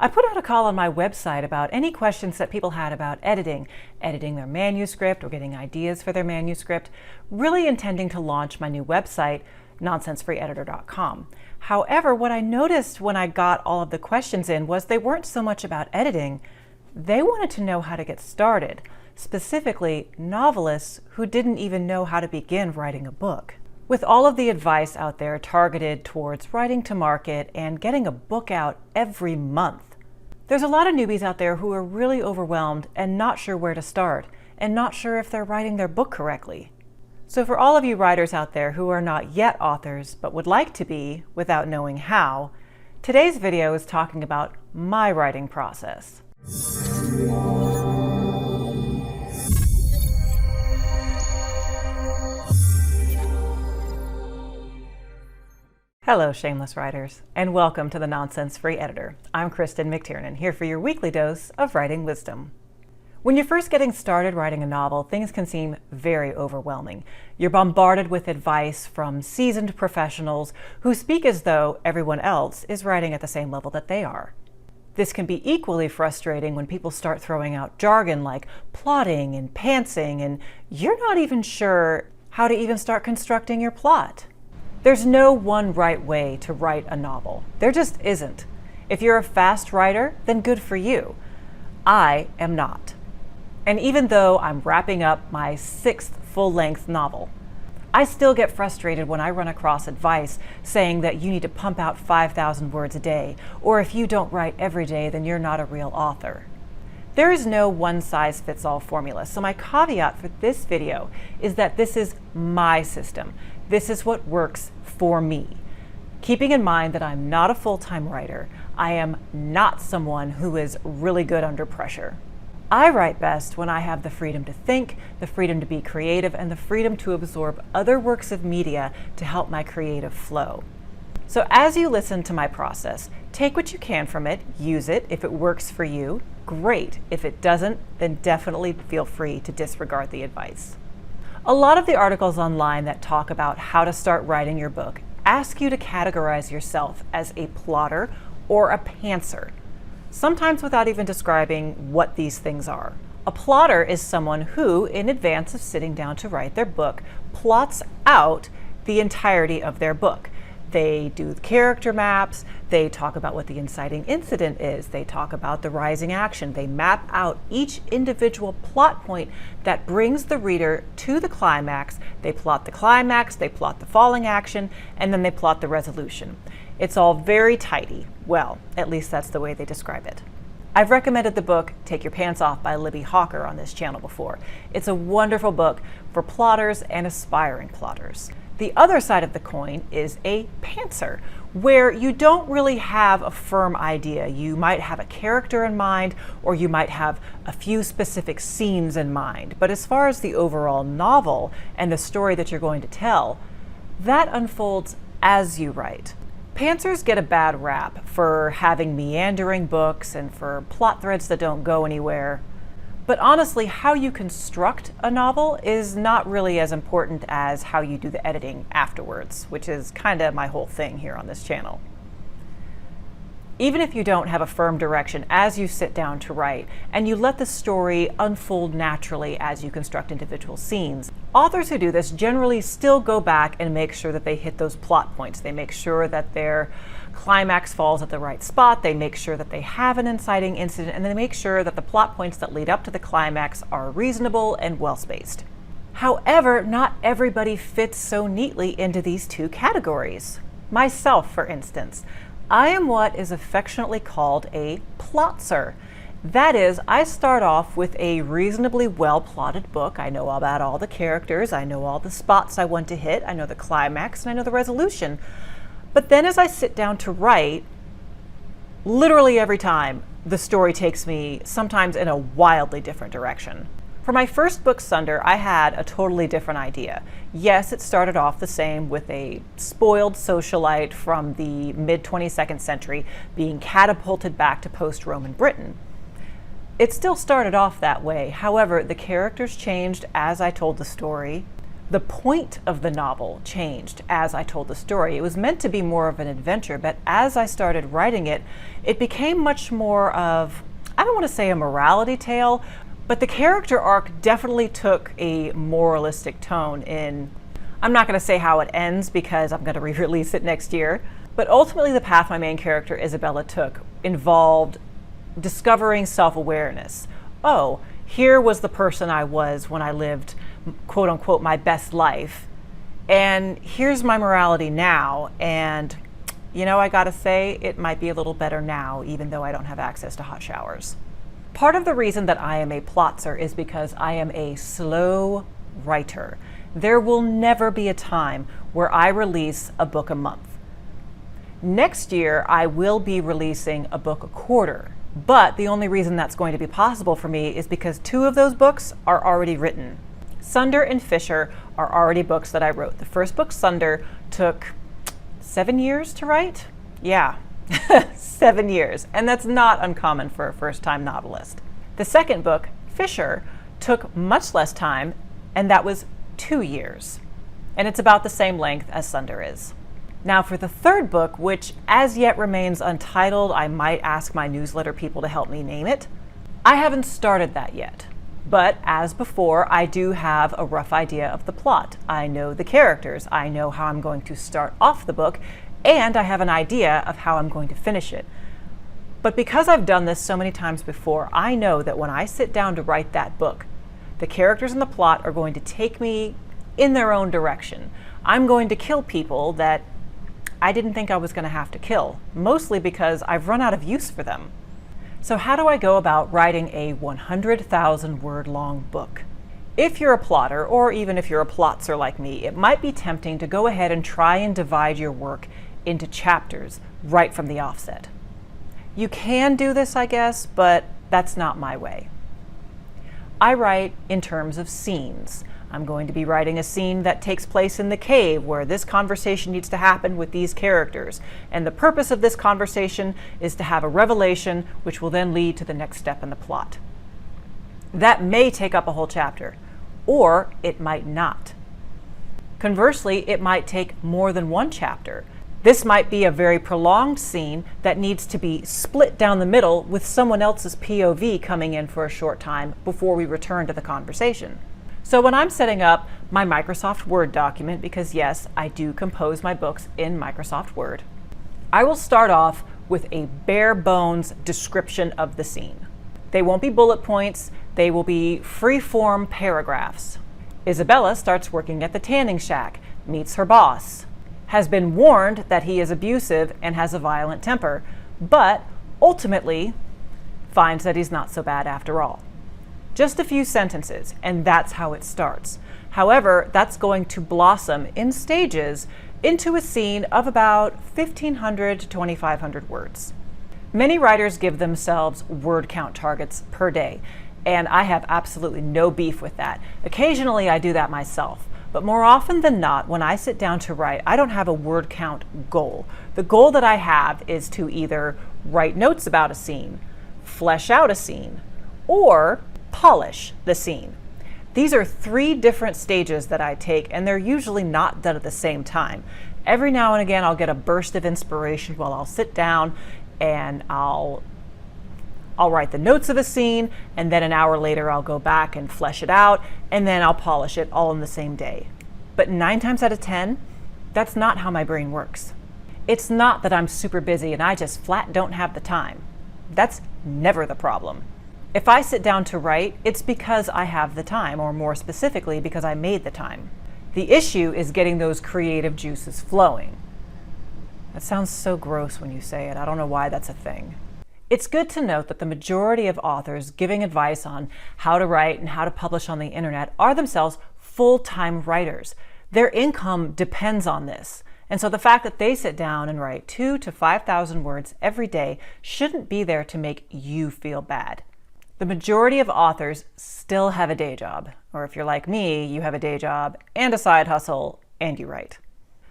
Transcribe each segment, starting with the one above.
I put out a call on my website about any questions that people had about editing their manuscript or getting ideas for their manuscript, really intending to launch my new website, nonsensefreeeditor.com. However, what I noticed when I got all of the questions in was they weren't so much about editing, they wanted to know how to get started, specifically novelists who didn't even know how to begin writing a book. With all of the advice out there targeted towards writing to market and getting a book out every month, there's a lot of newbies out there who are really overwhelmed and not sure where to start, and not sure if they're writing their book correctly. So for all of you writers out there who are not yet authors but would like to be without knowing how, today's video is talking about my writing process. Hello, shameless writers, and welcome to the Nonsense Free Editor. I'm Kristen McTiernan, here for your weekly dose of writing wisdom. When you're first getting started writing a novel, things can seem very overwhelming. You're bombarded with advice from seasoned professionals who speak as though everyone else is writing at the same level that they are. This can be equally frustrating when people start throwing out jargon like plotting and pantsing, and you're not even sure how to even start constructing your plot. There's no one right way to write a novel. There just isn't. If you're a fast writer, then good for you. I am not. And even though I'm wrapping up my 6th full-length novel, I still get frustrated when I run across advice saying that you need to pump out 5,000 words a day, or if you don't write every day, then you're not a real author. There is no one-size-fits-all formula, so my caveat for this video is that this is my system. This is what works for me. Keeping in mind that I'm not a full-time writer, I am not someone who is really good under pressure. I write best when I have the freedom to think, the freedom to be creative, and the freedom to absorb other works of media to help my creative flow. So as you listen to my process, take what you can from it, use it. If it works for you, great. If it doesn't, then definitely feel free to disregard the advice. A lot of the articles online that talk about how to start writing your book ask you to categorize yourself as a plotter or a pantser, sometimes without even describing what these things are. A plotter is someone who, in advance of sitting down to write their book, plots out the entirety of their book. They do character maps, they talk about what the inciting incident is, they talk about the rising action, they map out each individual plot point that brings the reader to the climax, they plot the climax, they plot the falling action, and then they plot the resolution. It's all very tidy. Well, at least that's the way they describe it. I've recommended the book Take Your Pants Off by Libby Hawker on this channel before. It's a wonderful book for plotters and aspiring plotters. The other side of the coin is a pantser, where you don't really have a firm idea. You might have a character in mind, or you might have a few specific scenes in mind. But as far as the overall novel and the story that you're going to tell, that unfolds as you write. Pantsers get a bad rap for having meandering books and for plot threads that don't go anywhere. But honestly, how you construct a novel is not really as important as how you do the editing afterwards, which is kind of my whole thing here on this channel. Even if you don't have a firm direction as you sit down to write, and you let the story unfold naturally as you construct individual scenes, authors who do this generally still go back and make sure that they hit those plot points. They make sure that their climax falls at the right spot, they make sure that they have an inciting incident, and they make sure that the plot points that lead up to the climax are reasonable and well-spaced. However, not everybody fits so neatly into these two categories. Myself, for instance. I am what is affectionately called a plotser. That is, I start off with a reasonably well-plotted book. I know about all the characters, I know all the spots I want to hit, I know the climax, and I know the resolution. But then as I sit down to write, literally every time, the story takes me sometimes in a wildly different direction. For my first book, Sunder, I had a totally different idea. Yes, it started off the same, with a spoiled socialite from the mid-22nd century being catapulted back to post-Roman Britain. It still started off that way. However, the characters changed as I told the story. The point of the novel changed as I told the story. It was meant to be more of an adventure, but as I started writing it, it became much more of, I don't want to say a morality tale, but the character arc definitely took a moralistic tone in, I'm not going to say how it ends because I'm going to re-release it next year, but ultimately the path my main character Isabella took involved discovering self-awareness. Oh, here was the person I was when I lived, quote unquote, my best life. And here's my morality now. And, you know, I gotta say, it might be a little better now, even though I don't have access to hot showers. Part of the reason that I am a plotzer is because I am a slow writer. There will never be a time where I release a book a month. Next year, I will be releasing a book a quarter. But the only reason that's going to be possible for me is because 2 of those books are already written. Sunder and Fisher are already books that I wrote. The first book, Sunder, took 7 years to write. Yeah, 7 years. And that's not uncommon for a first-time novelist. The second book, Fisher, took much less time, and that was 2 years. And it's about the same length as Sunder is. Now for the third book, which as yet remains untitled, I might ask my newsletter people to help me name it. I haven't started that yet. But as before, I do have a rough idea of the plot. I know the characters, I know how I'm going to start off the book, and I have an idea of how I'm going to finish it. But because I've done this so many times before, I know that when I sit down to write that book, the characters and the plot are going to take me in their own direction. I'm going to kill people that I didn't think I was going to have to kill, mostly because I've run out of use for them. So how do I go about writing a 100,000 word long book? If you're a plotter, or even if you're a plotzer like me, it might be tempting to go ahead and try and divide your work into chapters right from the offset. You can do this, I guess, but that's not my way. I write in terms of scenes. I'm going to be writing a scene that takes place in the cave where this conversation needs to happen with these characters. And the purpose of this conversation is to have a revelation which will then lead to the next step in the plot. That may take up a whole chapter, or it might not. Conversely, it might take more than one chapter. This might be a very prolonged scene that needs to be split down the middle with someone else's POV coming in for a short time before we return to the conversation. So when I'm setting up my Microsoft Word document, because yes, I do compose my books in Microsoft Word, I will start off with a bare bones description of the scene. They won't be bullet points, they will be free-form paragraphs. Isabella starts working at the tanning shack, meets her boss, has been warned that he is abusive and has a violent temper, but ultimately finds that he's not so bad after all. Just a few sentences, and that's how it starts. However, that's going to blossom in stages into a scene of about 1,500 to 2,500 words. Many writers give themselves word count targets per day, and I have absolutely no beef with that. Occasionally I do that myself, but more often than not, when I sit down to write, I don't have a word count goal. The goal that I have is to either write notes about a scene, flesh out a scene, or polish the scene. These are 3 different stages that I take, and they're usually not done at the same time. Every now and again I'll get a burst of inspiration while I'll sit down and I'll write the notes of a scene, and then an hour later I'll go back and flesh it out, and then I'll polish it all in the same day. But 9 times out of 10, that's not how my brain works. It's not that I'm super busy and I just flat don't have the time. That's never the problem. If I sit down to write, it's because I have the time, or more specifically, because I made the time. The issue is getting those creative juices flowing. That sounds so gross when you say it. I don't know why that's a thing. It's good to note that the majority of authors giving advice on how to write and how to publish on the internet are themselves full-time writers. Their income depends on this. And so the fact that they sit down and write 2,000 to 5,000 words every day shouldn't be there to make you feel bad. The majority of authors still have a day job, or if you're like me, you have a day job and a side hustle and you write.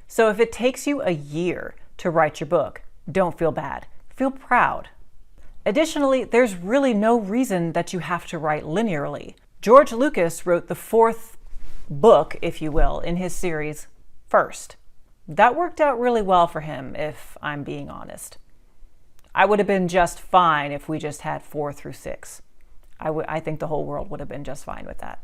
So if it takes you a year to write your book, don't feel bad, feel proud. Additionally, there's really no reason that you have to write linearly. George Lucas wrote the 4th book, if you will, in his series first. That worked out really well for him, if I'm being honest. I would have been just fine if we just had 4 through 6. I think the whole world would have been just fine with that.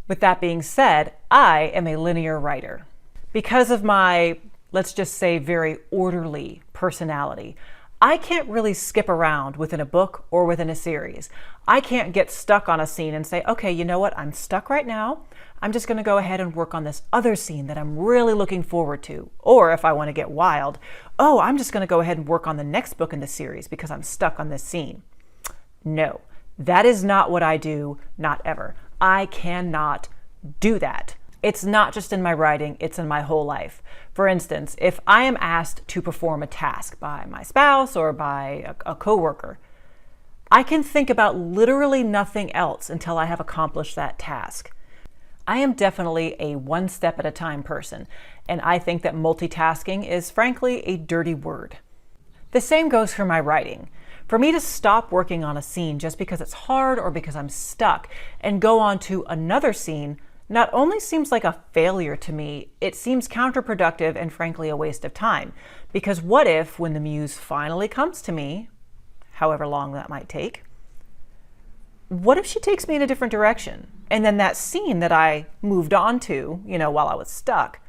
With that being said, I am a linear writer. Because of my, let's just say, very orderly personality, I can't really skip around within a book or within a series. I can't get stuck on a scene and say, okay, you know what? I'm stuck right now. I'm just going to go ahead and work on this other scene that I'm really looking forward to. Or if I want to get wild, oh, I'm just going to go ahead and work on the next book in the series because I'm stuck on this scene. No, that is not what I do, not ever. I cannot do that. It's not just in my writing, it's in my whole life. For instance, if I am asked to perform a task by my spouse or by a coworker, I can think about literally nothing else until I have accomplished that task. I am definitely a one step at a time person, and I think that multitasking is frankly a dirty word. The same goes for my writing. For me to stop working on a scene just because it's hard or because I'm stuck and go on to another scene not only seems like a failure to me, it seems counterproductive and frankly a waste of time. Because what if, when the muse finally comes to me, however long that might take, what if she takes me in a different direction? And then that scene that I moved on to, while I was stuck,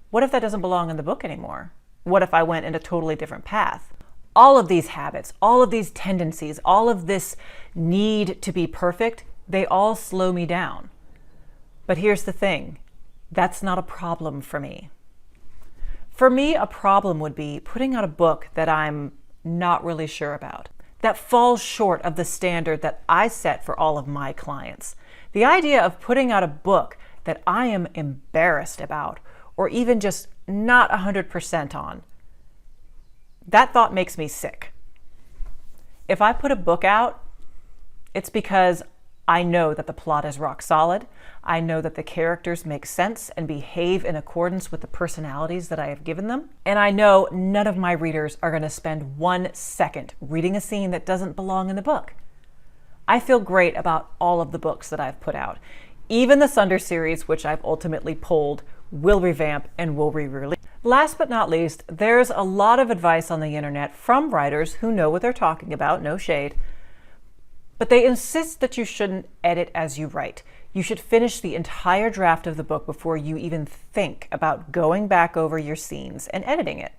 what if that doesn't belong in the book anymore? What if I went in a totally different path? All of these habits, all of these tendencies, all of this need to be perfect, they all slow me down. But here's the thing, that's not a problem for me. For me, a problem would be putting out a book that I'm not really sure about, that falls short of the standard that I set for all of my clients. The idea of putting out a book that I am embarrassed about, or even just not 100% on, that thought makes me sick. If I put a book out, it's because I know that the plot is rock solid. I know that the characters make sense and behave in accordance with the personalities that I have given them. And I know none of my readers are going to spend 1 second reading a scene that doesn't belong in the book. I feel great about all of the books that I've put out. Even the Sunder series, which I've ultimately pulled, will revamp and will re-release. Last but not least, there's a lot of advice on the internet from writers who know what they're talking about, no shade, but they insist that you shouldn't edit as you write. You should finish the entire draft of the book before you even think about going back over your scenes and editing it.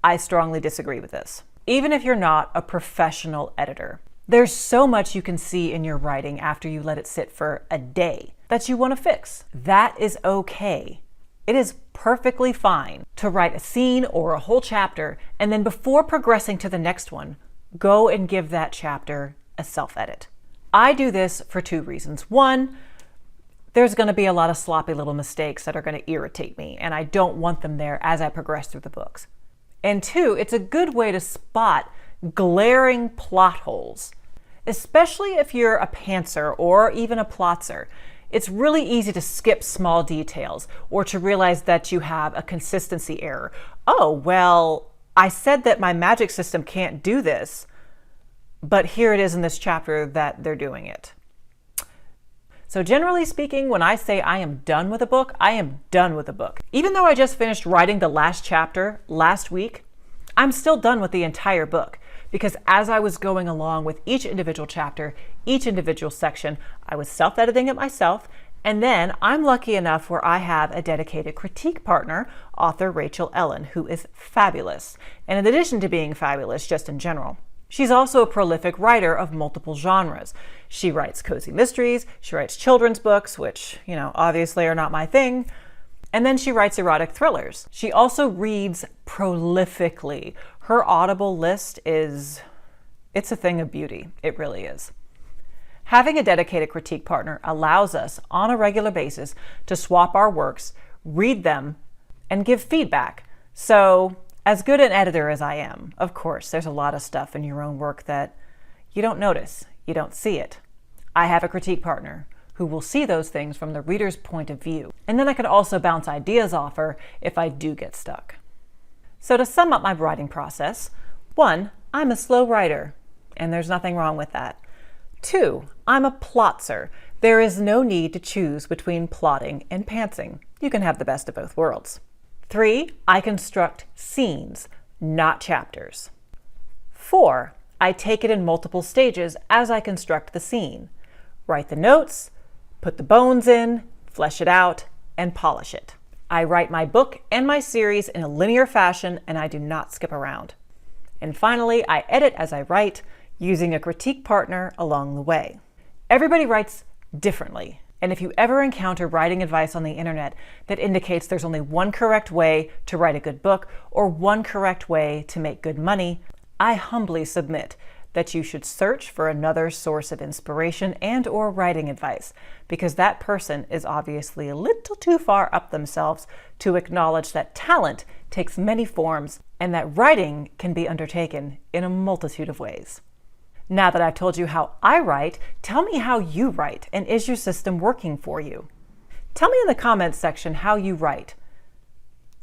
I strongly disagree with this. Even if you're not a professional editor, there's so much you can see in your writing after you let it sit for a day that you want to fix. That is okay. It is perfectly fine to write a scene or a whole chapter, and then before progressing to the next one, go and give that chapter a self-edit. I do this for 2 reasons. One, there's going to be a lot of sloppy little mistakes that are going to irritate me, and I don't want them there as I progress through the books. And 2, it's a good way to spot glaring plot holes, especially if you're a pantser or even a plotzer. It's really easy to skip small details or to realize that you have a consistency error. Oh, well, I said that my magic system can't do this, but here it is in this chapter that they're doing it. So generally speaking, when I say I am done with a book, I am done with a book. Even though I just finished writing the last chapter last week, I'm still done with the entire book, because as I was going along with each individual chapter, each individual section, I was self-editing it myself. And then I'm lucky enough where I have a dedicated critique partner, author Rachel Ellen, who is fabulous. And in addition to being fabulous just in general, she's also a prolific writer of multiple genres. She writes cozy mysteries, she writes children's books, which, obviously are not my thing, and then she writes erotic thrillers. She also reads prolifically. Her Audible list it's a thing of beauty. It really is. Having a dedicated critique partner allows us on a regular basis to swap our works, read them, and give feedback. So, as good an editor as I am, of course, there's a lot of stuff in your own work that you don't notice, you don't see it. I have a critique partner who will see those things from the reader's point of view. And then I can also bounce ideas off her if I do get stuck. So to sum up my writing process, 1, I'm a slow writer, and there's nothing wrong with that. 2, I'm a plotzer, There is no need to choose between plotting and pantsing. You can have the best of both worlds. 3. I construct scenes, not chapters. 4. I take it in multiple stages as I construct the scene. Write the notes, put the bones in, flesh it out, and polish it. I write my book and my series in a linear fashion, and I do not skip around. And finally, I edit as I write, using a critique partner along the way. Everybody writes differently, and if you ever encounter writing advice on the internet that indicates there's only one correct way to write a good book or one correct way to make good money, I humbly submit that you should search for another source of inspiration and/or writing advice, because that person is obviously a little too far up themselves to acknowledge that talent takes many forms and that writing can be undertaken in a multitude of ways. Now that I've told you how I write, tell me how you write, and is your system working for you? Tell me in the comments section how you write.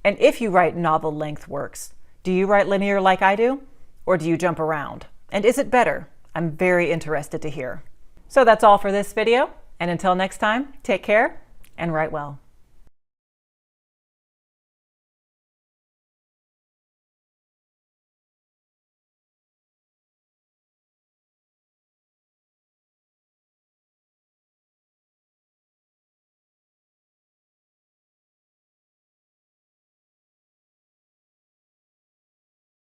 And if you write novel-length works, do you write linear like I do? Or do you jump around? And is it better? I'm very interested to hear. So that's all for this video, and until next time, take care and write well.